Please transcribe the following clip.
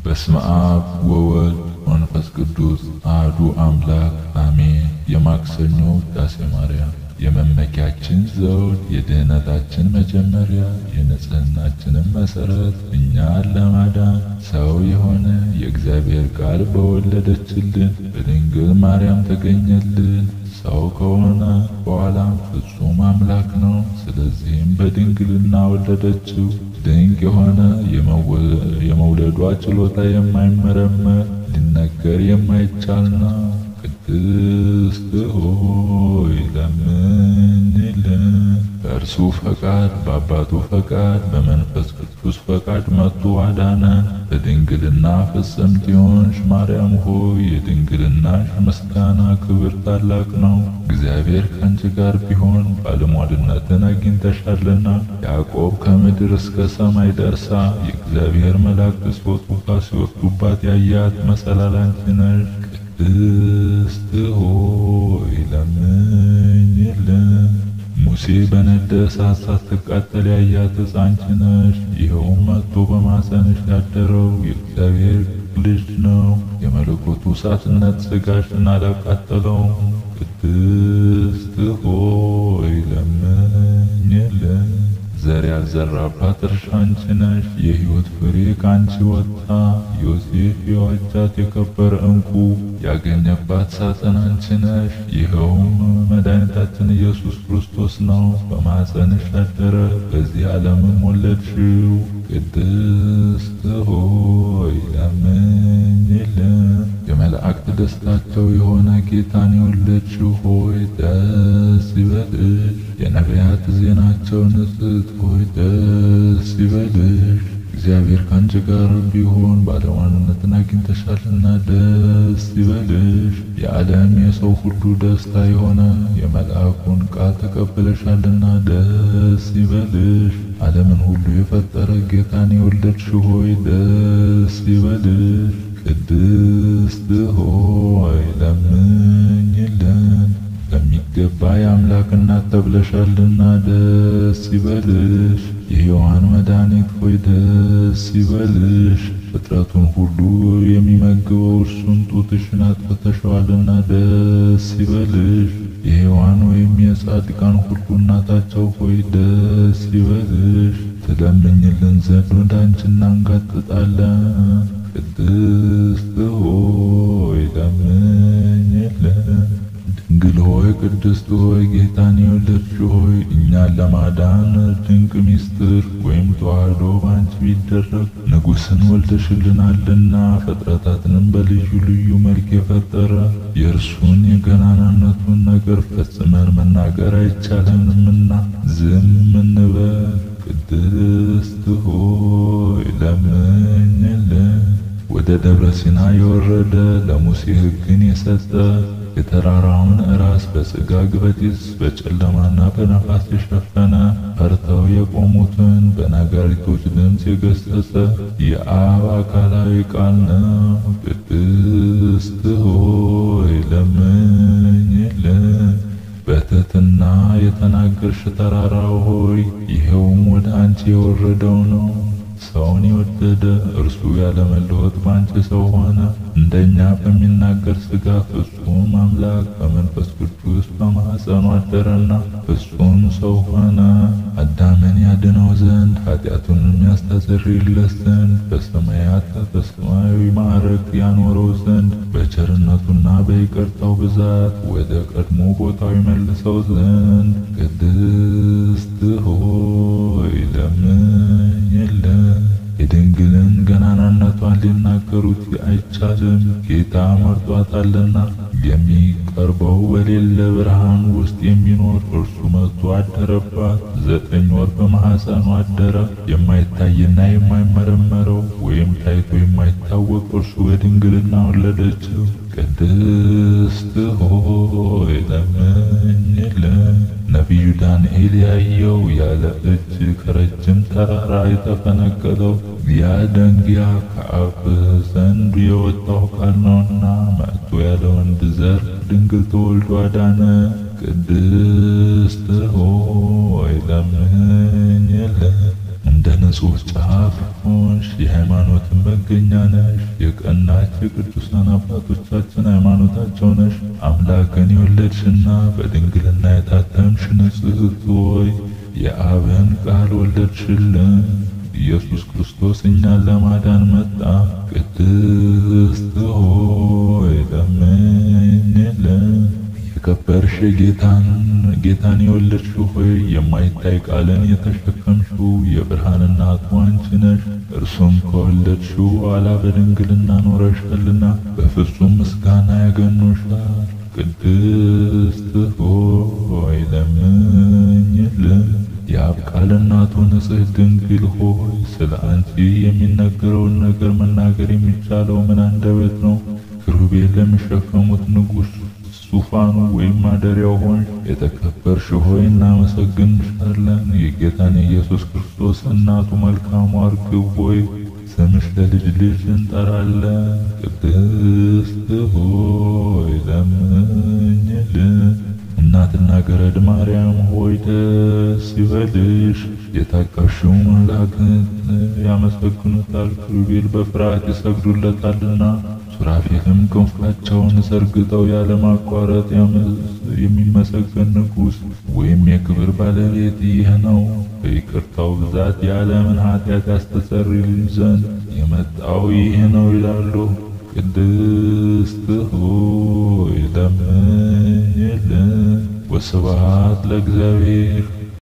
በስመ አብ ወወልድ ወመንፈስ ቅዱስ አሐዱ አምላክ አሜን። የማክሰኞ ውዳሴ ማርያም። የመመኪያችን ዘውድ፣ የድኅነታችን መጀመሪያ፣ የንጽሕናችንም መሠረት፣ እኛን ለማዳን ሰው የሆነ የእግዚአብሔር ቃል በወለደችልን በድንግል ማርያም ተገኘልን። ሰው ከሆነ በኋላም ፍጹም አምላክ ነው። ስለዚህም በድንግልና ወለደችው። ድንቅ የሆነ የመውለዷ ችሎታ የማይመረመር ሊነገር የማይቻል ነው። ቅድስት ሆይ ለምኝልን። በእርሱ ፈቃድ በአባቱ ፈቃድ በመንፈስ ቅዱስ ፈቃድ መጥቶ አዳነን። በድንግልና ፍጽምት የሆንሽ ማርያም ሆይ የድንግልናሽ ምስጋና ክብር ታላቅ ነው። እግዚአብሔር ከአንቺ ጋር ቢሆን ባለሟልነትን አግኝተሻልና። ያዕቆብ ከምድር እስከ ሰማይ ደርሳ የእግዚአብሔር መላእክት ሲወጡባት ያያት መሰላል አንቺ ነሽ። ቅድስት ሆይ ለምኝልን። ሙሴ በነደ እሳት ስትቃጠል ያያት አንቺ ነሽ። ይኸውም መጥቶ በማኅፀንሽ ያደረው የእግዚአብሔር ልጅ ነው። የመለኮቱ እሳትነት ሥጋሽን አላቃጠለውም። ቅድስት ሆይ ለምኝልን። ዘር ያልዘራባት እርሻ አንቺ ነሽ። የሕይወት ፍሬ ከአንቺ ወጣ። ዮሴፍ የዋጃት የከበረ ዕንቁ ያገኘባት ሳጥን አንቺ ነሽ። ይኸውም መድኃኒታችን ኢየሱስ ክርስቶስ ነው። በማኅፀንሽ አደረ፣ በዚህ ዓለምም ወለድሽው። ቅድስት ሆይ ለምኝልን። የመላእክት ደስታቸው የሆነ ጌታን የወለድሽው ሆይ ደስ ይበልሽ። የነቢያት ዜናቸው ንጽሕት ሆይ ደስ ይበልሽ። እግዚአብሔር ካንቺ ጋር ቢሆን ባለሟልነትን አግኝተሻልና ደስ ይበልሽ። የዓለም የሰው ሁሉ ደስታ የሆነ የመልአኩን ቃል ተቀብለሻልና ደስ ይበልሽ። ዓለምን ሁሉ የፈጠረ ጌታን የወለድሽ ሆይ ደስ ይበልሽ። ቅድስት ሆይ ለምኝልን። ለሚገባ የአምላክ እናት ተብለሻልና ደስ ይበልሽ። የሕያዋን መድኃኒት ሆይ ደስ ይበልሽ። ፍጥረቱን ሁሉ የሚመግበው እርሱን ጡትሽን አጥብተሽዋልና ደስ ይበልሽ። የሕያዋን ወይም የጻድቃን ሁሉ እናታቸው ሆይ ደስ ይበልሽ። ትለምኝልን ዘንድ ወደ አንቺ እናንጋጥጣለን። ቅድስት ሆይ ለምኝልን። ድንግል ሆይ ቅድስት ሆይ ጌታን የወለድሽ ሆይ እኛን ለማዳን ድንቅ ምስጢር ወይም ተዋህዶ ባንቺ ቢደረግ ንጉሥን ወልደሽልናልና። ፍጥረታትንም በልዩ ልዩ መልክ የፈጠረ የእርሱን የገናናነቱን ነገር ፈጽመን መናገር አይቻለንምና ዝም እንበል። ቅድስት ሆይ ለምኝልን። ወደ ደብረ ሲና የወረደ ለሙሴ ሕግን የሰጠ የተራራውን ራስ በጽጋግ በጢስ በጨለማና በነፋስ የሸፈነ ፈርተው የቆሙትን በነጋሪቶች ድምፅ የገሰጸ የአብ አካላዊ ቃል ነው። ቅድስት ሆይ ለምኝልን። በትሕትና የተናገርሽ ተራራው ሆይ ይኸውም ወደ አንቺ የወረደው ነው። ሰውን የወደደ እርሱ ያለመለወጥ ባንቺ ሰው ሆነ። እንደኛ በሚናገር ሥጋ ፍጹም አምላክ በመንፈስ ቅዱስ በማኅፀኑ አደረና ፍጹም ሰው ሆነ። አዳምን ያድነው ዘንድ ኃጢአቱንም ያስተሰርይለት ዘንድ በሰማያት በሰማያዊ ማዕረግ ያኖረው ዘንድ በቸርነቱና በይቅርታው ብዛት ወደ ቀድሞ ቦታው ይመልሰው ዘንድ ቅድስት ሆይ ለምኝልን። የድንግልን ገናናነቷን ሊናገሩት አይቻልም። ጌታ መርጧታልና። የሚቀርበው በሌለ ብርሃን ውስጥ የሚኖር እርሱ መጥቶ አደረባት። 9 ወር በማኅፀኑ አደረ። የማይታይና የማይመረመረው ወይም ታይቶ የማይታወቅ እርሱ በድንግልና ወለደችው። ቅድስት ሆይ ለምኝልን። ነቢዩ ዳንኤል ያየው ያለ እጅ ከረጅም ተራራ የተፈነቀለው ያ ደንጊያ ከአብ ዘንድ የወጣው ቃል ነውና መጥቶ ያለ ወንድ ዘር ድንግል ተወልዶ አዳነ። ቅድስት ሆይ ለምኝልን። እንደ የንጹሕ ጫፍ ሆንሽ፣ የሃይማኖትን መገኛ ነሽ። የቀናች የቅዱሳን አባቶቻችን ሃይማኖታቸው ነሽ። አምላክን የወለድሽና በድንግልና የታተምሽ ንጽሕት ሆይ የአብን ቃል ወለድሽልን። ኢየሱስ ክርስቶስ እኛን ለማዳን መጣ። ቅድስት ሆይ ለምኝልን። የከበርሽ ጌታን የወለድሽው ሆይ የማይታይ ቃልን የተሸከምሽው የብርሃን እናቱ አንቺ ነሽ። እርሱም ከወለድሽው ኋላ በድንግልና ኖረሻልና በፍጹም ምስጋና ያገኑሻል። ቅድስት ሆይ ለምኝልን። የአብ ቃል እናቱ ንጽሕት ድንግል ሆይ ስለ አንቺ የሚነገረውን ነገር መናገር የሚቻለው ምን አንደበት ነው? ኪሩቤል ለሚሸከሙት ንጉሥ ዙፋኑ ወይም ማደሪያው ሆንሽ። የተከበርሽ ሆይ እናመሰግንሻለን። የጌታን የኢየሱስ ክርስቶስ እናቱ መልካሙ እርግብ ሆይ ስምሽ ለልጅ ልጅ እንጠራለን። ቅድስት ሆይ ለምኝልን። እናትና ገረድ ማርያም ሆይ ደስ ይበልሽ። የታቀፍሽው መልአክን ያመሰግኑታል፣ ኪሩቤል በፍርሃት ይሰግዱለታልና። ሱራፌልም ክንፋቸውን ዘርግተው ያለማቋረጥ የሚመሰገን ንጉሥ ወይም የክብር ባለቤት ይህ ነው። በይቅርታው ብዛት የዓለምን ኃጢአት ያስተሰርይልን ዘንድ የመጣው ይህ ነው ይላሉ። ቅድስት ሆይ ለምኝልን። ወስብሐት ለእግዚአብሔር።